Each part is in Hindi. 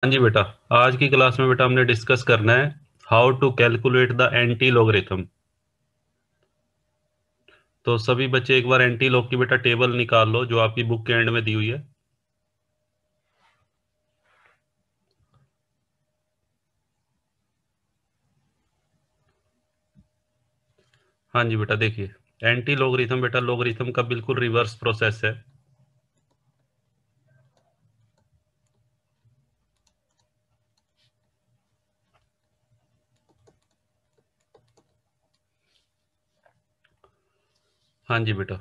हाँ जी बेटा। आज की क्लास में बेटा हमने डिस्कस करना है how to calculate the anti logarithm. तो सभी बच्चे एक बार एंटी लॉग की बेटा टेबल निकाल लो जो आपकी बुक के एंड में दी हुई है। हाँ जी बेटा, देखिए एंटी लॉगरिथम बेटा लॉगरिथम का बिल्कुल रिवर्स प्रोसेस है। हाँ जी बेटा,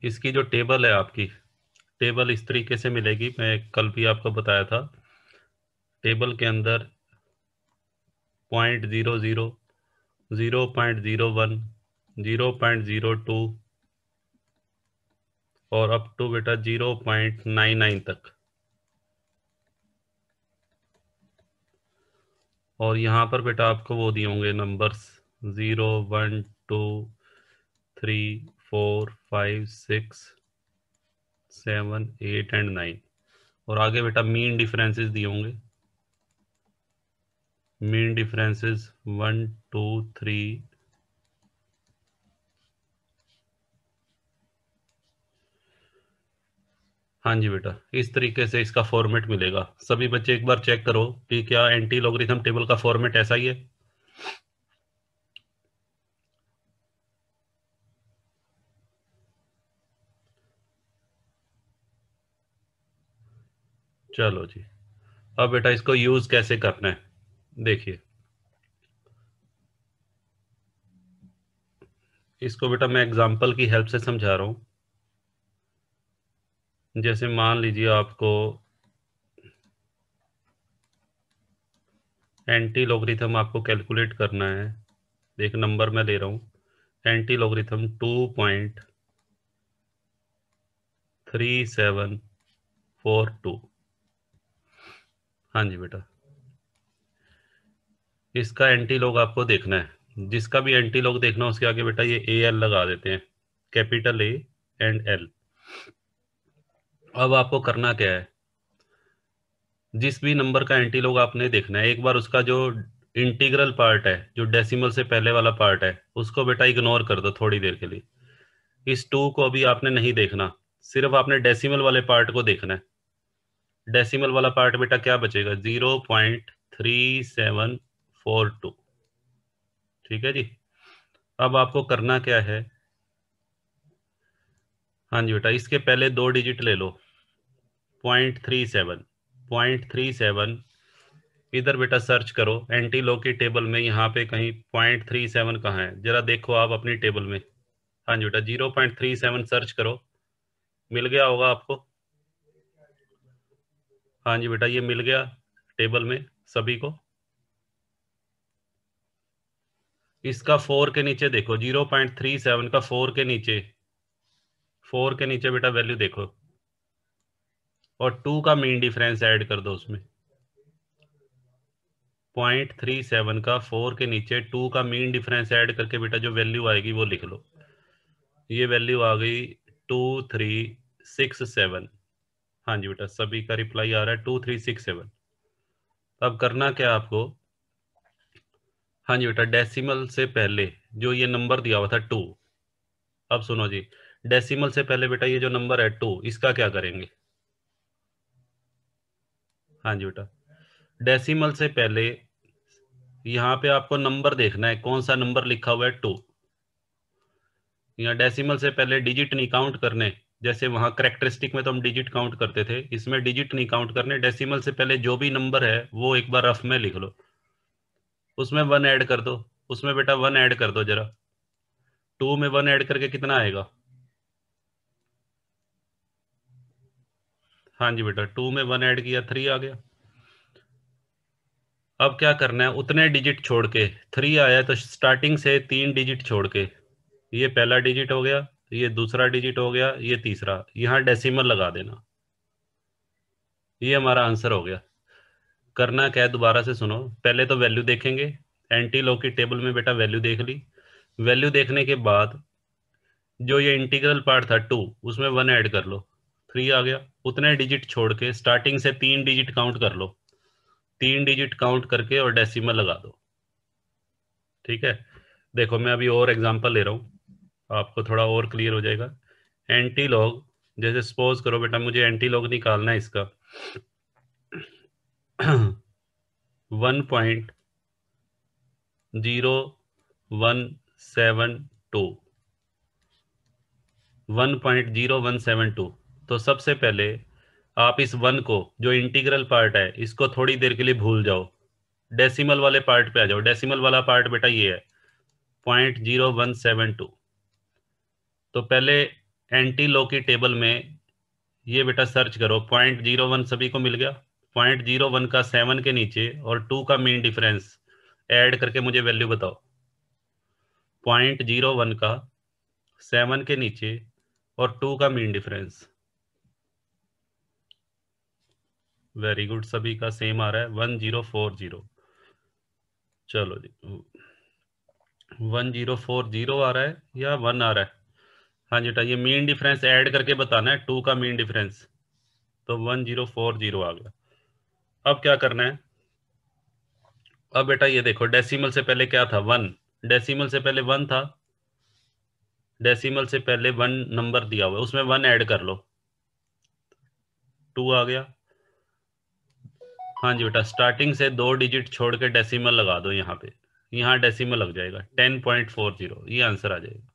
इसकी जो टेबल है आपकी टेबल इस तरीके से मिलेगी। मैं कल भी आपको बताया था। टेबल के अंदर 0.00, 0.01, 0.02 और अप टू बेटा 0.99 तक। और यहाँ पर बेटा आपको वो दिए होंगे नंबर्स 0, 1, 2, 3, 4, 5, 6, 7, 8 एंड 9। और आगे बेटा मीन डिफरेंसेस दिए होंगे। Mean differences 1, 2, 3। हाँ जी बेटा, इस तरीके से इसका फॉर्मेट मिलेगा। सभी बच्चे एक बार चेक करो कि क्या एंटी लॉगरिथम टेबल का फॉर्मेट ऐसा ही है। चलो जी, अब बेटा इसको यूज कैसे करना है देखिए। इसको बेटा मैं एग्जांपल की हेल्प से समझा रहा हूँ। जैसे मान लीजिए आपको एंटी लॉगरिथम आपको कैलकुलेट करना है। एक नंबर मैं ले रहा हूँ, एंटी लॉगरिथम 2.3742। हाँ जी बेटा, इसका एंटी लॉग आपको देखना है। जिसका भी एंटी लॉग देखना है उसके आगे बेटा ये ए एल लगा देते हैं, कैपिटल ए एंड एल। अब आपको करना क्या है, जिस भी नंबर का एंटी लॉग आपने देखना है एक बार उसका जो इंटीग्रल पार्ट है, जो डेसिमल से पहले वाला पार्ट है, उसको बेटा इग्नोर कर दो थोड़ी देर के लिए। इस टू को अभी आपने नहीं देखना, सिर्फ आपने डेसिमल वाले पार्ट को देखना है। डेसिमल वाला पार्ट बेटा क्या बचेगा, 0.3742। ठीक है जी। अब आपको करना क्या है, हाँ जी बेटा इसके पहले दो डिजिट ले लो। 0.37, इधर बेटा सर्च करो एंटी लॉग की टेबल में। यहाँ पे कहीं 0.37 कहाँ है, जरा देखो आप अपनी टेबल में। हाँ जी बेटा 0.37 सर्च करो, मिल गया होगा आपको। हाँ जी बेटा ये मिल गया टेबल में सभी को। इसका 4 के नीचे देखो, 0.37 का 4 के नीचे, 4 के नीचे बेटा वैल्यू देखो और 2 का मीन डिफरेंस ऐड कर दो उसमें। 0.37 का 4 के नीचे 2 का मीन डिफरेंस ऐड करके बेटा जो वैल्यू आएगी वो लिख लो। ये वैल्यू आ गई 2367। हाँ जी बेटा सभी का रिप्लाई आ रहा है 2367। अब करना क्या आपको, हाँ जी बेटा डेसिमल से पहले जो ये नंबर दिया हुआ था 2। अब सुनो जी, डेसिमल से पहले बेटा ये जो नंबर है 2, इसका क्या करेंगे। हाँ जी बेटा डेसिमल से पहले यहाँ पे आपको नंबर देखना है, कौन सा नंबर लिखा हुआ है 2। यहाँ डेसिमल से पहले डिजिट नहीं काउंट करने, जैसे वहां करेक्टरिस्टिक में तो हम डिजिट काउंट करते थे, इसमें डिजिट नहीं काउंट करने। डेसिमल से पहले जो भी नंबर है वो एक बार रफ में लिख लो, उसमें 1 ऐड कर दो। उसमें बेटा 1 ऐड कर दो जरा। 2 में 1 ऐड करके कितना आएगा। हाँ जी बेटा 2 में 1 ऐड किया 3 आ गया। अब क्या करना है, उतने डिजिट छोड़ के, 3 आया तो स्टार्टिंग से 3 डिजिट छोड़ के, ये पहला डिजिट हो गया, ये दूसरा डिजिट हो गया, ये तीसरा, यहाँ डेसिमल लगा देना। ये हमारा आंसर हो गया। करना क्या है दोबारा से सुनो, पहले तो वैल्यू देखेंगे। एंटी लॉग की टेबल में बेटा वैल्यू देख ली। वैल्यू देखने के बाद जो ये इंटीग्रल पार्ट था 2, उसमें 1 ऐड कर लो, 3 आ गया। उतने डिजिट छोड़ के स्टार्टिंग से 3 डिजिट काउंट कर लो, 3 डिजिट काउंट करके और डेसिमल लगा दो। ठीक है, देखो मैं अभी और एग्जांपल ले रहा हूँ, आपको थोड़ा और क्लियर हो जाएगा। एंटी लॉग, जैसे सपोज करो बेटा मुझे एंटी लॉग निकालना है इसका 1.0172 1.0172। तो सबसे पहले आप इस वन को, जो इंटीग्रल पार्ट है, इसको थोड़ी देर के लिए भूल जाओ, डेसिमल वाले पार्ट पे आ जाओ। डेसिमल वाला पार्ट बेटा ये है 0.0172। तो पहले एंटी लॉ की टेबल में ये बेटा सर्च करो, 0.01 सभी को मिल गया। 0.01 का 7 के नीचे और 2 का मीन डिफरेंस ऐड करके मुझे वैल्यू बताओ। 0.01 का 7 के नीचे और 2 का मीन डिफरेंस। वेरी गुड, सभी का सेम आ रहा है 1040। चलो जी, 1040 आ रहा है या 1 आ रहा है? हाँ जी बेटा, ये मीन डिफरेंस ऐड करके बताना है, 2 का मीन डिफरेंस। तो 1040 आ गया। अब क्या करना है? अब बेटा ये देखो, डेसिमल से पहले क्या था? 1। डेसिमल से पहले 1 था, डेसिमल से पहले 1 नंबर दिया हुआ है, उसमें 1 ऐड कर लो, 2 आ गया। हाँ जी बेटा, स्टार्टिंग से 2 डिजिट छोड़ के डेसिमल लगा दो यहाँ पे, यहाँ डेसिमल लग जाएगा 10.40, ये आंसर आ जाएगा।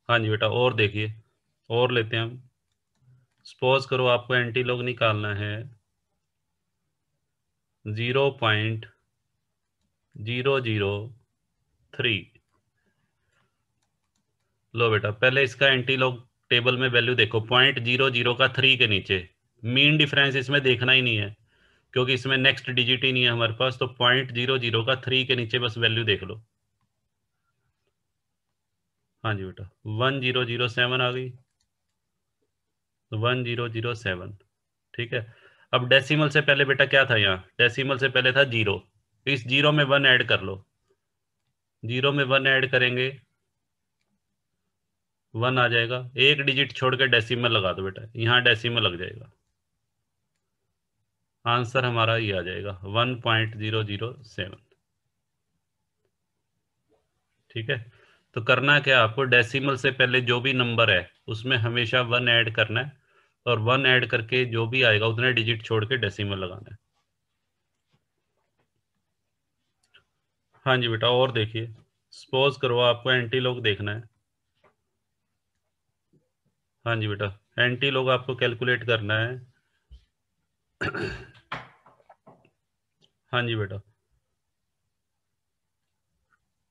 हाँ जी बेटा, और देखिए, और लेते हैं हम। सपोज करो आपको एंटी लॉग निकालना है 0.003। लो बेटा, पहले इसका एंटी लॉग टेबल में वैल्यू देखो, 0.00 का 3 के नीचे। मीन डिफरेंस इसमें देखना ही नहीं है, क्योंकि इसमें नेक्स्ट डिजिट ही नहीं है हमारे पास। तो 0.00 का 3 के नीचे बस वैल्यू देख लो। हाँ जी बेटा, 1007 आ गई, 1007। ठीक है, अब डेसिमल से पहले बेटा क्या था? यहाँ डेसिमल से पहले था 0। इस 0 में 1 ऐड कर लो, 0 में 1 ऐड करेंगे 1 आ जाएगा। एक डिजिट छोड़ के डेसिमल लगा दो बेटा, यहाँ डेसिमल लग जाएगा, आंसर हमारा ये आ जाएगा 1.007। ठीक है, तो करना क्या है आपको? डेसिमल से पहले जो भी नंबर है उसमें हमेशा 1 ऐड करना है, और 1 ऐड करके जो भी आएगा उतने डिजिट छोड़ के डेसिमल लगाना है। हाँ जी बेटा, और देखिए, सपोज करो आपको एंटी लॉग देखना है। हाँ जी बेटा, एंटी लॉग आपको कैलकुलेट करना है। हाँ जी बेटा,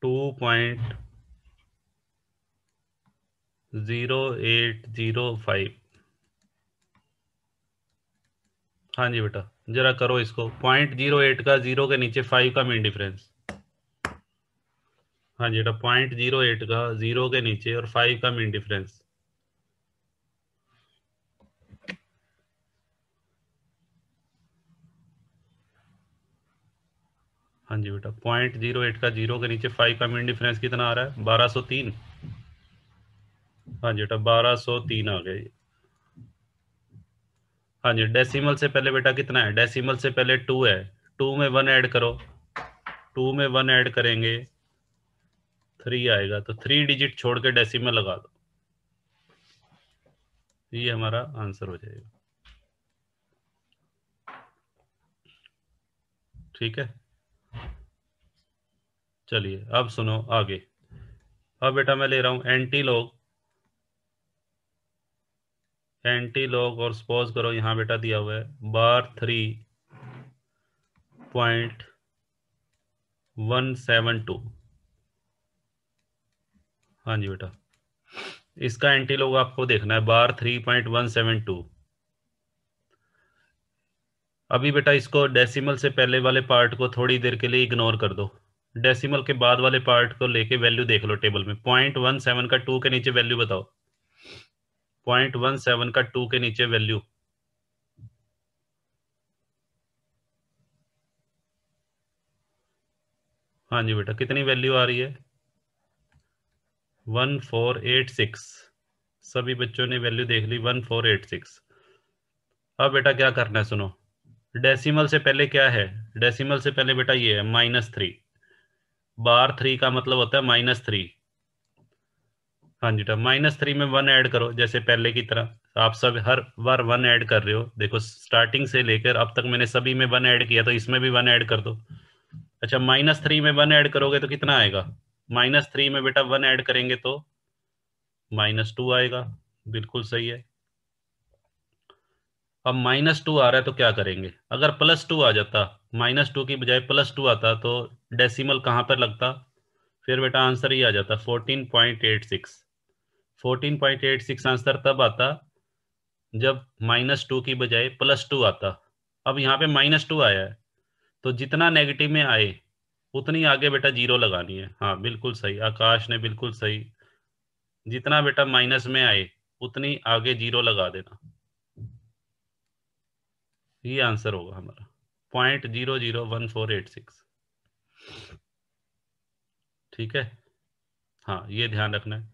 2.0805। हाँ जी बेटा, जरा करो इसको, 0.08 का 0 के नीचे 5 का मीन डिफरेंस। हाँ जी बेटा, 0.08 का 0 के नीचे और 5 का मीन डिफरेंस। हाँ जी बेटा, 0.08 का 0 के नीचे 5 का मीन डिफरेंस कितना आ रहा है? 1203। हाँ जी बेटा, 1203 आ गया ये। हाँ जी, डेसिमल से पहले बेटा कितना है? डेसिमल से पहले 2 है, 2 में 1 ऐड करो, 2 में 1 ऐड करेंगे 3 आएगा। तो 3 डिजिट छोड़ के डेसिमल लगा दो, ये हमारा आंसर हो जाएगा। ठीक है, चलिए अब सुनो आगे। अब बेटा मैं ले रहा हूं एंटी लॉग, एंटी लॉग, और सपोज करो यहाँ बेटा दिया हुआ है बार 3.172। हाँ जी बेटा, इसका एंटी लॉग आपको देखना है बार 3.172। अभी बेटा इसको डेसिमल से पहले वाले पार्ट को थोड़ी देर के लिए इग्नोर कर दो, डेसिमल के बाद वाले पार्ट को लेके वैल्यू देख लो टेबल में। 0.17 का 2 के नीचे वैल्यू बताओ, 0.17 का 2 के नीचे वैल्यू। हाँ जी बेटा, कितनी वैल्यू आ रही है? 1486। सभी बच्चों ने वैल्यू देख ली, 1486। अब बेटा क्या करना है सुनो, डेसिमल से पहले क्या है, डेसिमल से पहले बेटा ये है -3, बार 3 का मतलब होता है -3। हाँ जी, -3 में 1 ऐड करो जैसे पहले की तरह, आप सब हर बार 1 ऐड कर रहे हो, देखो स्टार्टिंग से लेकर अब तक मैंने सभी में 1 ऐड किया, तो इसमें भी 1 ऐड कर दो। अच्छा, -3 में 1 ऐड करोगे तो कितना आएगा, -3 में बेटा 1 ऐड करेंगे तो -2 आएगा, बिल्कुल सही है। अब -2 आ रहा है तो क्या करेंगे, अगर +2 आ जाता, -2 की बजाय +2 आता तो डेसिमल कहाँ पर लगता, फिर बेटा आंसर ही आ जाता 14.86। 14.86 आंसर तब आता जब -2 की बजाय +2 आता। अब यहाँ पे -2 आया है, तो जितना नेगेटिव में आए उतनी आगे बेटा जीरो लगानी है। हाँ बिल्कुल सही, आकाश ने बिल्कुल सही, जितना बेटा माइनस में आए उतनी आगे जीरो लगा देना, ये आंसर होगा हमारा 0.001486। ठीक है, हाँ ये ध्यान रखना है,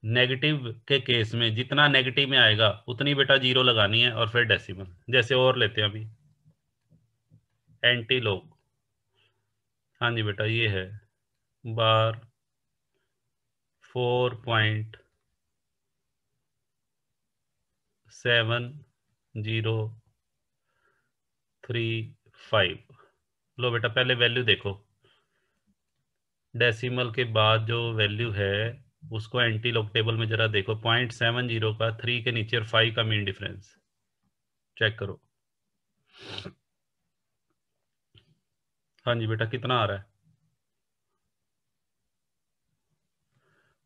नेगेटिव के केस में जितना नेगेटिव में आएगा उतनी बेटा जीरो लगानी है और फिर डेसिमल। जैसे और लेते हैं अभी एंटी लॉग। हाँ जी बेटा ये है बार 4.7035। लो बेटा पहले वैल्यू देखो, डेसिमल के बाद जो वैल्यू है उसको एंटी लॉग टेबल में जरा देखो, 0.70 का 3 के नीचे और 5 का मीन डिफरेंस चेक करो। हाँ जी बेटा कितना आ रहा है,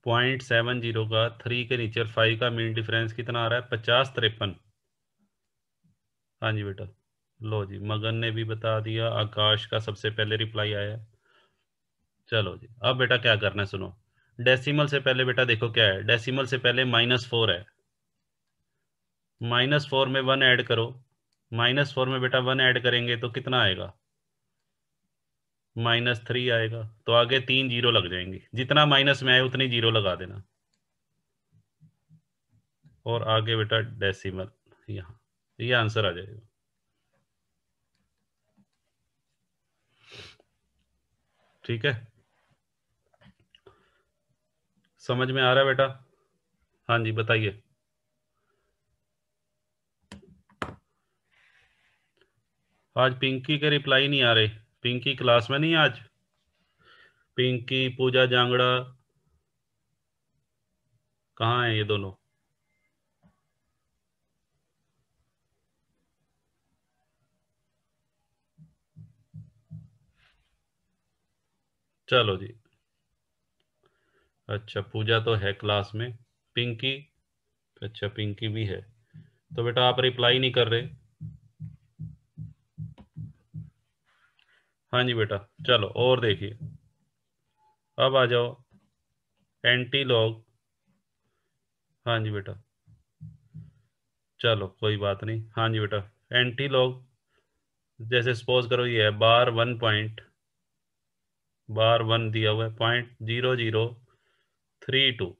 0.70 का 3 के नीचे और 5 का मीन डिफरेंस कितना आ रहा है, 5053। हाँ जी बेटा, लो जी मगन ने भी बता दिया, आकाश का सबसे पहले रिप्लाई आया। चलो जी अब बेटा क्या करना है सुनो, डेसिमल से पहले बेटा देखो क्या है, डेसिमल से पहले -4 है, -4 में 1 ऐड करो, -4 में बेटा 1 ऐड करेंगे तो कितना आएगा, -3 आएगा, तो आगे 3 जीरो लग जाएंगी, जितना माइनस में आए उतनी जीरो लगा देना, और आगे बेटा डेसिमल यहाँ, ये आंसर आ जाएगा। ठीक है, समझ में आ रहा है बेटा। हाँ जी बताइए। आज पिंकी के रिप्लाई नहीं आ रहे, पिंकी क्लास में नहीं है आज, पिंकी पूजा जांगड़ा कहाँ है ये दोनों। चलो जी, अच्छा पूजा तो है क्लास में, पिंकी, अच्छा पिंकी भी है, तो बेटा आप रिप्लाई नहीं कर रहे। हाँ जी बेटा, चलो और देखिए, अब आ जाओ एंटी लॉग। हाँ जी बेटा, चलो कोई बात नहीं, हाँ जी बेटा एंटी लॉग, जैसे सपोज करो ये है बार 1 दिया हुआ है 0.0032।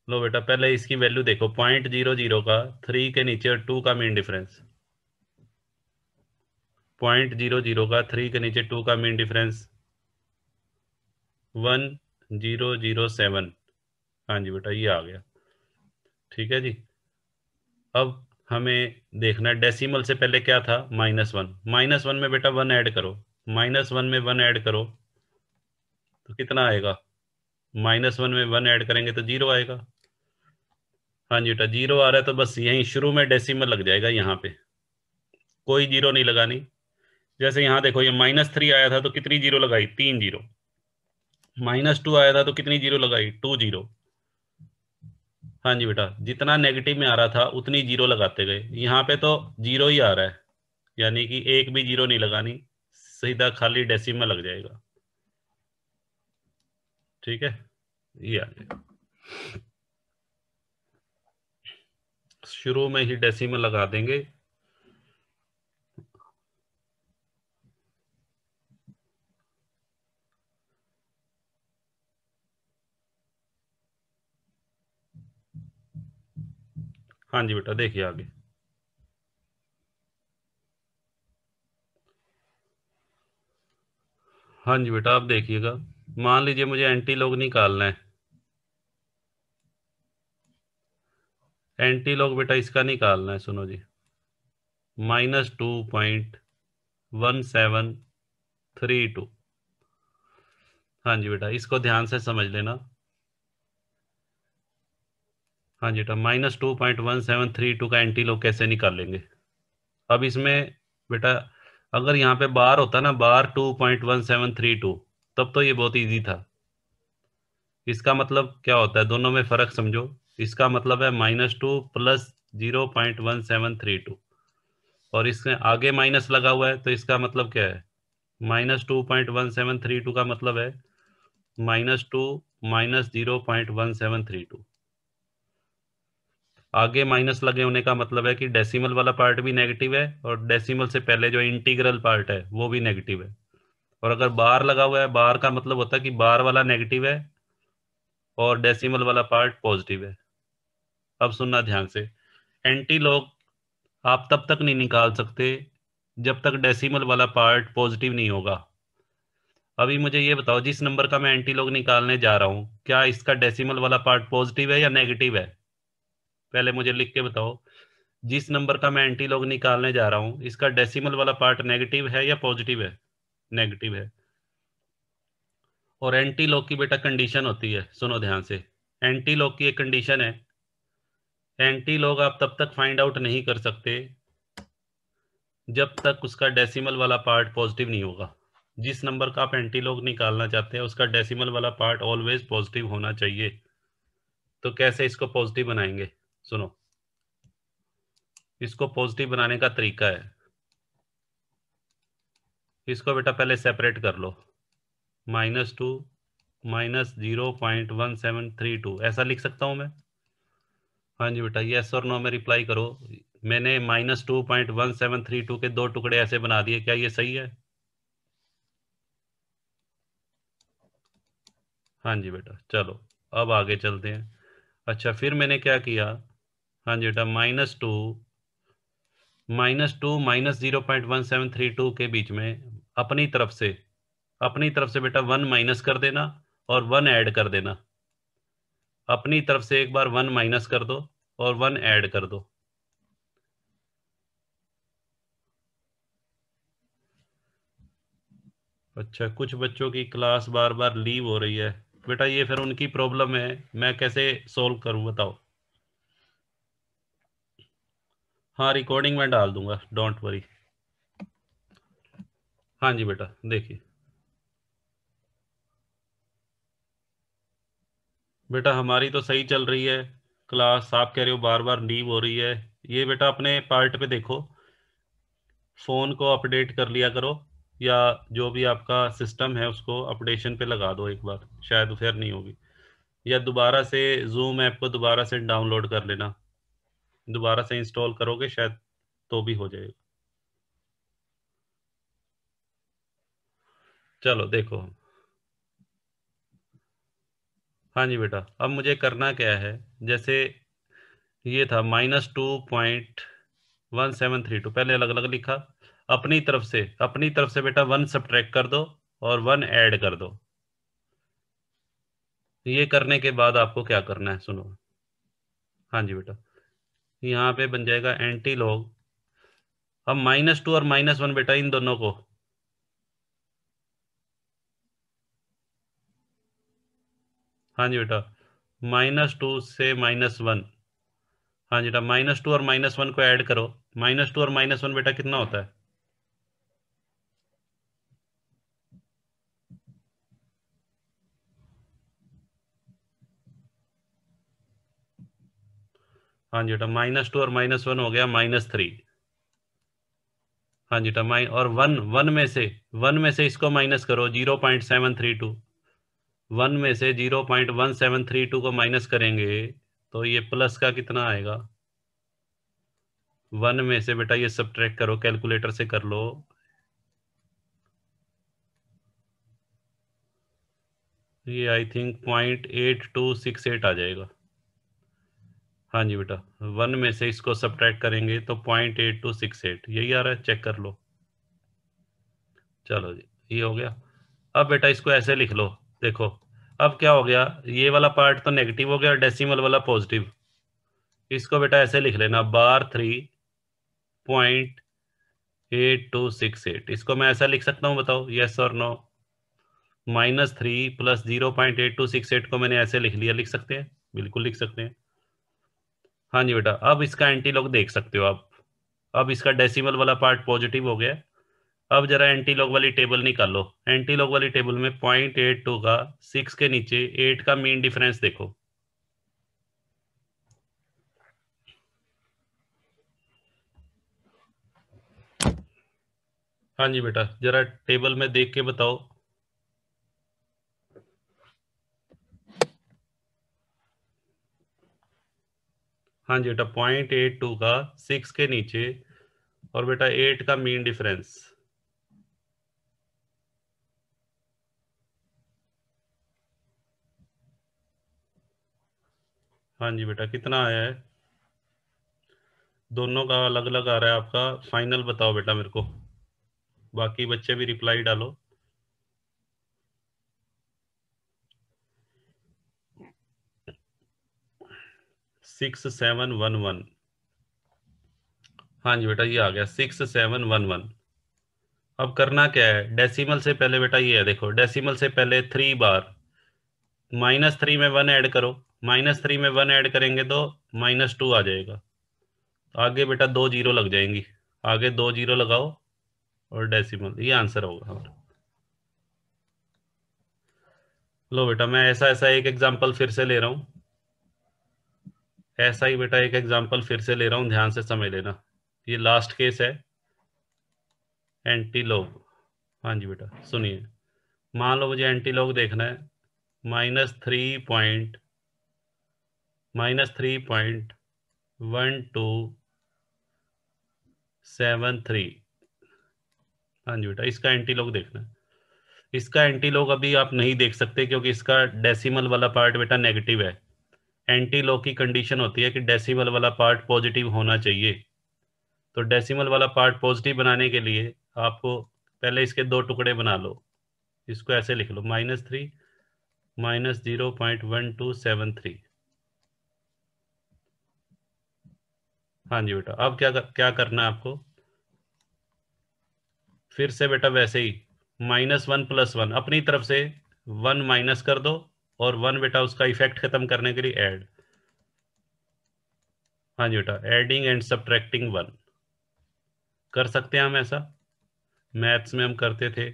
लो बेटा पहले इसकी वैल्यू देखो, 0.00 का 3 के नीचे 2 का मीन डिफरेंस, 0.00 का 3 के नीचे 2 का मीन डिफरेंस 1007। हाँ जी बेटा ये आ गया। ठीक है जी, अब हमें देखना है डेसिमल से पहले क्या था, -1, -1 में बेटा 1 ऐड करो, -1 में 1 ऐड करो तो कितना आएगा, -1 में 1 ऐड करेंगे तो जीरो आएगा। हाँ जी बेटा जीरो आ रहा है तो बस यहीं शुरू में डेसिमल लग जाएगा, यहाँ पे कोई जीरो नहीं लगानी। जैसे यहाँ देखो ये -3 आया था तो कितनी जीरो लगाई, 3 जीरो, -2 आया था तो कितनी जीरो लगाई, 2 जीरो। हाँ जी बेटा जितना नेगेटिव में आ रहा था उतनी जीरो लगाते गए, यहाँ पे तो जीरो ही आ रहा है, यानी कि एक भी जीरो नहीं लगानी, सीधा खाली डेसिमल लग जाएगा। ठीक है, ये आ जाएगा, शुरू में ही डेसिमल लगा देंगे। हाँ जी बेटा देखिए आगे, हाँ जी बेटा, आप देखिएगा, मान लीजिए मुझे एंटी लॉग निकालना है। एंटी लॉग बेटा इसका निकालना है, सुनो जी, -2.1732। हाँ जी बेटा, इसको ध्यान से समझ लेना। हाँ जी बेटा, -2.1732 का एंटी लॉग कैसे निकालेंगे। अब इसमें बेटा, अगर यहाँ पे बार होता ना, बार 2.1732, तब तो ये बहुत इजी था। इसका मतलब क्या होता है, दोनों में फर्क समझो। इसका मतलब है -2 प्लस 0.1732, और इसमें आगे माइनस लगा हुआ है, तो इसका मतलब क्या है, -2.1732 का मतलब है -2 माइनस 0.1732। आगे माइनस लगे होने का मतलब है कि डेसिमल वाला पार्ट भी नेगेटिव है, और डेसिमल से पहले जो इंटीग्रल पार्ट है वो भी नेगेटिव है। और अगर बार लगा हुआ है, बार का मतलब होता है कि बार वाला नेगेटिव है और डेसिमल वाला पार्ट पॉजिटिव है। अब सुनना ध्यान से, एंटी लॉग आप तब तक नहीं निकाल सकते जब तक डेसिमल वाला पार्ट पॉजिटिव नहीं होगा। अभी मुझे ये बताओ, जिस नंबर का मैं एंटी लॉग निकालने जा रहा हूं, क्या इसका डेसिमल वाला पार्ट पॉजिटिव है या नेगेटिव है? पहले मुझे लिख के बताओ, जिस नंबर का मैं एंटी लॉग निकालने जा रहा हूं, इसका डेसिमल वाला पार्ट नेगेटिव है या पॉजिटिव है? नेगेटिव है। और एंटी लॉग की बेटा कंडीशन होती है, सुनो ध्यान से। एंटी लॉग की एक कंडीशन है, एंटी लॉग आप तब तक फाइंड आउट नहीं कर सकते जब तक उसका डेसिमल वाला पार्ट पॉजिटिव नहीं होगा। जिस नंबर का आप एंटी लॉग निकालना चाहते हैं, उसका डेसिमल वाला पार्ट ऑलवेज पॉजिटिव होना चाहिए। तो कैसे इसको पॉजिटिव बनाएंगे, सुनो। इसको पॉजिटिव बनाने का तरीका है, इसको बेटा पहले सेपरेट कर लो। -2 माइनस 0.1732, ऐसा लिख सकता हूं मैं? हाँ जी बेटा, यस और नो में रिप्लाई करो। मैंने -2.1732 के दो टुकड़े ऐसे बना दिए, क्या ये सही है? हाँ जी बेटा, चलो अब आगे चलते हैं। अच्छा, फिर मैंने क्या किया? हाँ जी बेटा, -2 माइनस 0.1732 के बीच में अपनी तरफ से बेटा 1 माइनस कर देना और 1 ऐड कर देना। अपनी तरफ से एक बार 1 माइनस कर दो और 1 ऐड कर दो। अच्छा, कुछ बच्चों की क्लास बार बार लीव हो रही है बेटा, ये फिर उनकी प्रॉब्लम है, मैं कैसे सोल्व करूं बताओ? हाँ, रिकॉर्डिंग में डाल दूंगा, डोंट वरी। हाँ जी बेटा, देखिए बेटा, हमारी तो सही चल रही है क्लास, आप कह रहे हो बार बार लीव हो रही है। ये बेटा अपने पार्ट पे देखो, फ़ोन को अपडेट कर लिया करो, या जो भी आपका सिस्टम है उसको अपडेशन पे लगा दो एक बार, शायद फिर नहीं होगी। या दोबारा से जूम ऐप को दोबारा से डाउनलोड कर लेना, दोबारा से इंस्टॉल करोगे शायद तो भी हो जाएगा। चलो देखो। हाँ जी बेटा, अब मुझे करना क्या है, जैसे ये था -2.1732, पहले अलग अलग लिखा। अपनी तरफ से बेटा 1 सब्ट्रैक्ट कर दो और 1 ऐड कर दो। ये करने के बाद आपको क्या करना है, सुनो। हाँ जी बेटा, यहाँ पे बन जाएगा एंटी लॉग। अब -2 और -1 बेटा, इन दोनों को, हाँ जी बेटा, -2 से -1। हाँ जी बेटा, -2 और -1 को ऐड करो। -2 और -1 बेटा कितना होता है? हाँ जी बेटा, -2 और -1 हो गया -3। हाँ जी बेटा, माइ और वन वन में से इसको माइनस करो, 0.732। 1 में से 0.1732 को माइनस करेंगे तो ये प्लस का कितना आएगा? 1 में से बेटा ये सब्ट्रैक्ट करो, कैलकुलेटर से कर लो। ये आई थिंक 0.8268 आ जाएगा। हाँ जी बेटा, 1 में से इसको सब्ट्रैक्ट करेंगे तो 0.8268 यही आ रहा है, चेक कर लो। चलो जी, ये हो गया। अब बेटा इसको ऐसे लिख लो, देखो अब क्या हो गया, ये वाला पार्ट तो नेगेटिव हो गया और डेसिमल वाला पॉजिटिव। इसको बेटा ऐसे लिख लेना, बार 3.8268। इसको मैं ऐसा लिख सकता हूँ, बताओ यस और नो। -3 + 0.8268 को मैंने ऐसे लिख लिया, लिख सकते हैं, बिल्कुल लिख सकते हैं। हाँ जी बेटा, अब इसका एंटी लॉग देख सकते हो आप। अब इसका डेसिमल वाला पार्ट पॉजिटिव हो गया। अब जरा एंटी लॉग वाली टेबल निकालो। एंटी लॉग वाली टेबल में 0.82 का 6 के नीचे 8 का मीन डिफरेंस देखो। हाँ जी बेटा, जरा टेबल में देख के बताओ। हाँ जी बेटा, 0.82 का 6 के नीचे और बेटा 8 का मीन डिफरेंस। हाँ जी बेटा, कितना आया है? दोनों का अलग अलग आ रहा है आपका, फाइनल बताओ बेटा मेरे को। बाकी बच्चे भी रिप्लाई डालो। 6711। हाँ जी बेटा, ये आ गया 6711। अब करना क्या है, डेसिमल से पहले बेटा ये है, देखो डेसिमल से पहले 3 बार -3 में 1 ऐड करो। -3 में 1 ऐड करेंगे तो -2 आ जाएगा। आगे बेटा 2 जीरो लग जाएंगी, आगे 2 जीरो लगाओ और डेसिमल, ये आंसर होगा हमारा। लो बेटा, मैं ऐसा ऐसा एक एग्जांपल फिर से ले रहा हूँ। ऐसा ही बेटा एक एग्जांपल फिर से ले रहा हूँ, ध्यान से समझ लेना। ये लास्ट केस है, एंटी लॉग। हाँ जी बेटा सुनिए, मान लो मुझे एंटी लॉग देखना है। -3.1273। हाँ जी बेटा, इसका एंटी लॉग देखना है। इसका एंटी लॉग अभी आप नहीं देख सकते क्योंकि इसका डेसिमल वाला पार्ट बेटा नेगेटिव है। एंटी लॉग की कंडीशन होती है कि डेसिमल वाला पार्ट पॉजिटिव होना चाहिए। तो डेसिमल वाला पार्ट पॉजिटिव बनाने के लिए आपको पहले इसके 2 टुकड़े बना लो। इसको ऐसे लिख लो, -3 -0.1273। हाँ जी बेटा, अब क्या करना है आपको, फिर से बेटा वैसे ही -1 + 1 अपनी तरफ से 1 माइनस कर दो और 1 बेटा उसका इफेक्ट खत्म करने के लिए ऐड। हाँ जी बेटा, एडिंग एंड सब्ट्रैक्टिंग 1 कर सकते हैं हम ऐसा, मैथ्स में हम करते थे।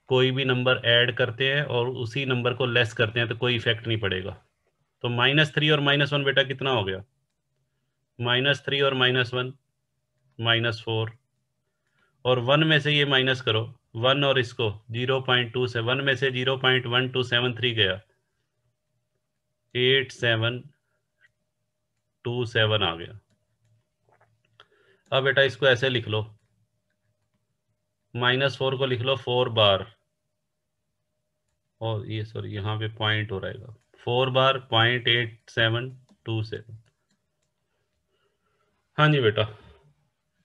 कोई भी नंबर ऐड करते हैं और उसी नंबर को लेस करते हैं तो कोई इफेक्ट नहीं पड़ेगा। तो -3 और -1 बेटा कितना हो गया, -3 और -1 -4। और 1 में से ये माइनस करो, 1 और इसको 0.2 से 1 में से 0.1273 गया, 8727 आ गया। अब बेटा इसको ऐसे लिख लो, -4 को लिख लो 4 बार, और ये सॉरी यहाँ पे पॉइंट हो रहेगा, 4 बार 0.8727। हाँ जी बेटा,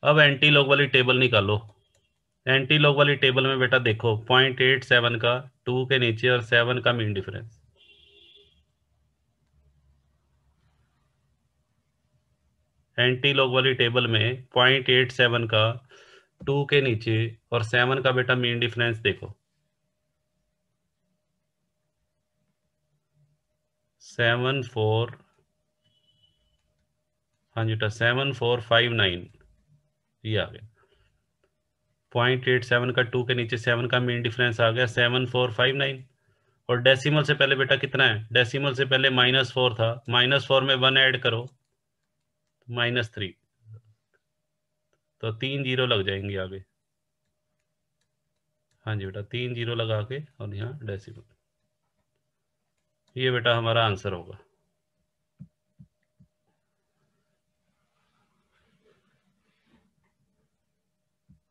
अब एंटी लॉग वाली टेबल निकालो। एंटी लॉग वाली टेबल में बेटा देखो 0.87 का 2 के नीचे और 7 का मीन डिफरेंस। एंटी लॉग वाली टेबल में 0.87 का 2 के नीचे और 7 का बेटा मीन डिफरेंस देखो। 74, हाँ जी बेटा 7459, ये आ गया। 0.87 का 2 के नीचे 7 का मीन डिफरेंस आ गया 7459। और डेसिमल से पहले बेटा कितना है, डेसिमल से पहले -4 था, -4 में 1 ऐड करो, -3। तो 3 जीरो लग जाएंगे आगे। हाँ जी बेटा, 3 जीरो लगा के और यहाँ डेसिमल, ये बेटा हमारा आंसर होगा।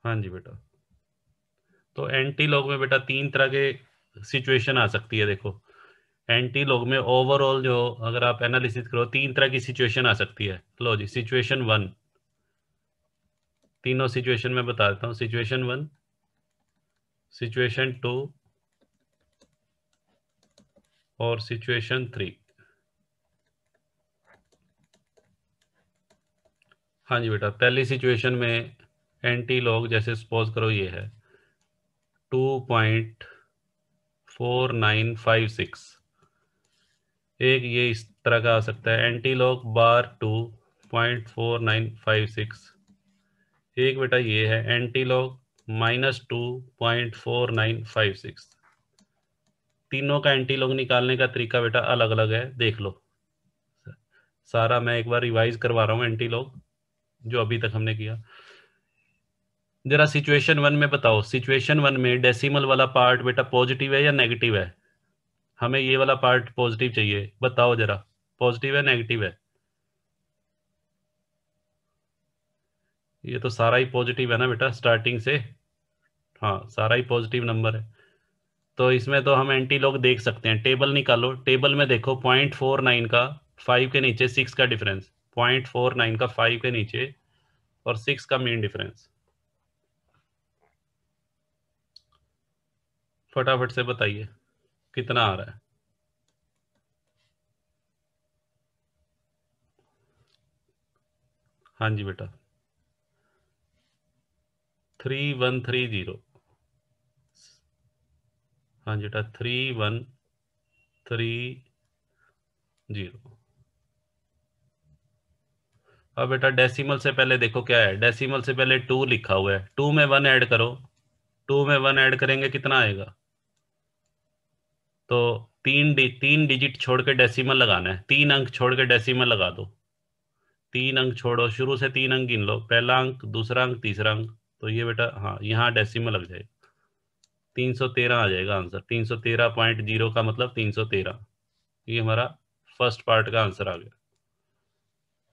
हाँ जी बेटा, तो एंटी लॉग में बेटा 3 तरह के सिचुएशन आ सकती है, देखो एंटी लॉग में ओवरऑल जो अगर आप एनालिसिस करो 3 तरह की सिचुएशन आ सकती है। लो जी, सिचुएशन 1, तीनों सिचुएशन में बता देता हूँ, सिचुएशन 1, सिचुएशन 2 और सिचुएशन 3। हाँ जी बेटा, पहली सिचुएशन में एंटी लॉग जैसे सपोज करो ये है 2.4956। एक ये इस तरह का आ सकता है एंटी लॉग बार 2.4956। एक बेटा ये है एंटी लॉग -2.4956। तीनों का एंटी लॉग निकालने का तरीका बेटा अलग अलग है, देख लो। सारा मैं एक बार रिवाइज करवा रहा हूँ एंटी लॉग जो अभी तक हमने किया। जरा सिचुएशन 1 में बताओ, सिचुएशन 1 में डेसिमल वाला पार्ट बेटा पॉजिटिव है या नेगेटिव है? हमें ये वाला पार्ट पॉजिटिव चाहिए, बताओ जरा, पॉजिटिव है नेगेटिव है? ये तो सारा ही पॉजिटिव है ना बेटा स्टार्टिंग से। हाँ, सारा ही पॉजिटिव नंबर है। तो इसमें तो हम एंटी लॉग देख सकते हैं, टेबल निकालो। टेबल में देखो 0.49 का 5 के नीचे 6 का डिफरेंस, 0.49 का 5 के नीचे और 6 का मीन डिफरेंस। फटाफट से बताइए कितना आ रहा है। हाँ जी बेटा, 3130। हाँ जी बेटा, 3130। अब बेटा डेसिमल से पहले देखो क्या है, डेसिमल से पहले 2 लिखा हुआ है, 2 में 1 ऐड करो। 2 में 1 ऐड करेंगे कितना आएगा? तो तीन डिजिट छोड़ के डेसिमल लगाना है, 3 अंक छोड़ के डेसिमल लगा दो। 3 अंक छोड़ो, शुरू से 3 अंक गिन लो, पहला अंक, दूसरा अंक, तीसरा अंक। तो ये बेटा, हाँ, यहाँ डेसिमल लग जाएगा, 313 आ जाएगा आंसर। 313.0 का मतलब 313। ये हमारा फर्स्ट पार्ट का आंसर आ गया।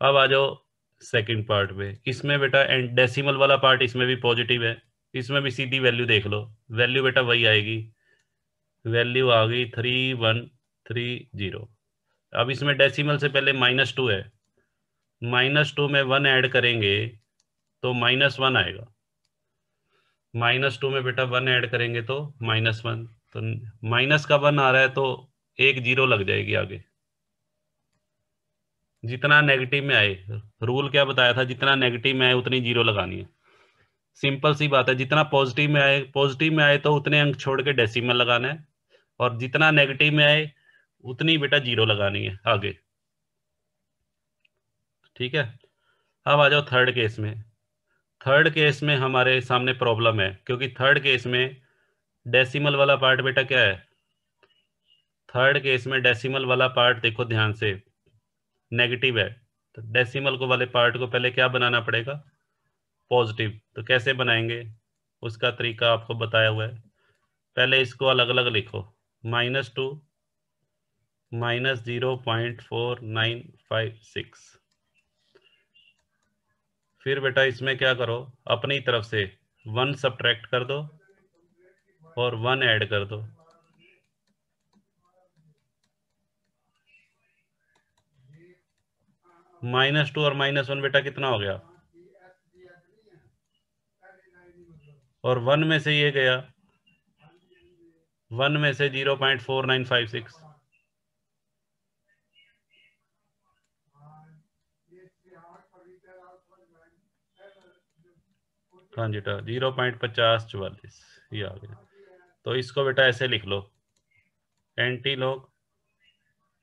अब आ जाओ सेकंड पार्ट में। इसमें बेटा एंड डेसिमल वाला पार्ट इसमें भी पॉजिटिव है, इसमें भी सीधी वैल्यू देख लो। वैल्यू बेटा वही आएगी, वैल्यू आ गई 3130। अब इसमें डेसिमल से पहले -2 है, -2 में 1 ऐड करेंगे तो -1 आएगा। -2 में बेटा 1 ऐड करेंगे तो -1। तो माइनस का 1 आ रहा है तो एक जीरो लग जाएगी आगे। जितना नेगेटिव में आए, रूल क्या बताया था, जितना नेगेटिव में आए उतनी जीरो लगानी है। सिंपल सी बात है, जितना पॉजिटिव में आए तो उतने अंक छोड़ के डेसिमल लगाना है, और जितना नेगेटिव में आए उतनी बेटा जीरो लगानी है आगे। ठीक है। अब आ जाओ थर्ड केस में। थर्ड केस में हमारे सामने प्रॉब्लम है, क्योंकि थर्ड केस में डेसिमल वाला पार्ट बेटा क्या है, थर्ड केस में डेसिमल वाला पार्ट देखो ध्यान से नेगेटिव है। तो डेसिमल को वाले पार्ट को पहले क्या बनाना पड़ेगा, पॉजिटिव। तो कैसे बनाएंगे, उसका तरीका आपको बताया हुआ है। पहले इसको अलग अलग लिखो, -2 -0.4956। फिर बेटा इसमें क्या करो, अपनी तरफ से 1 सब्ट्रैक्ट कर दो और 1 ऐड कर दो। -2 और -1 बेटा कितना हो गया, और 1 में से ये गया, 1 में से 0.4956। हाँ जी बेटा, 0.5044 ये आ गया। तो इसको बेटा ऐसे लिख लो, एंटी लॉग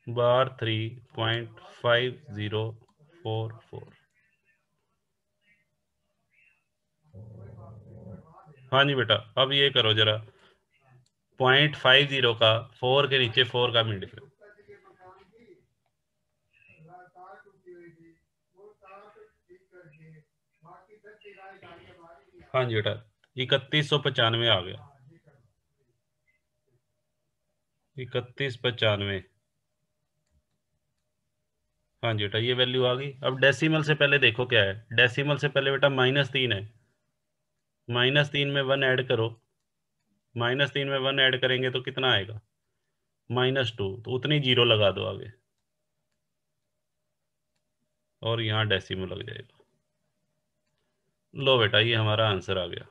बार 3.5044। हाँ जी बेटा, अब ये करो जरा, 0.50 का 4 के नीचे 4 का मिड डिफरेंस। हाँ जी बेटा, 3195 आ गया, 3195। हाँ जी बेटा, ये वैल्यू आ गई। अब डेसिमल से पहले देखो क्या है, डेसिमल से पहले बेटा -3 है, -3 में 1 ऐड करो। -3 में 1 ऐड करेंगे तो कितना आएगा, -2। तो उतनी जीरो लगा दो आगे, और यहाँ डेसिमल लग जाएगा। लो बेटा, ये हमारा आंसर आ गया।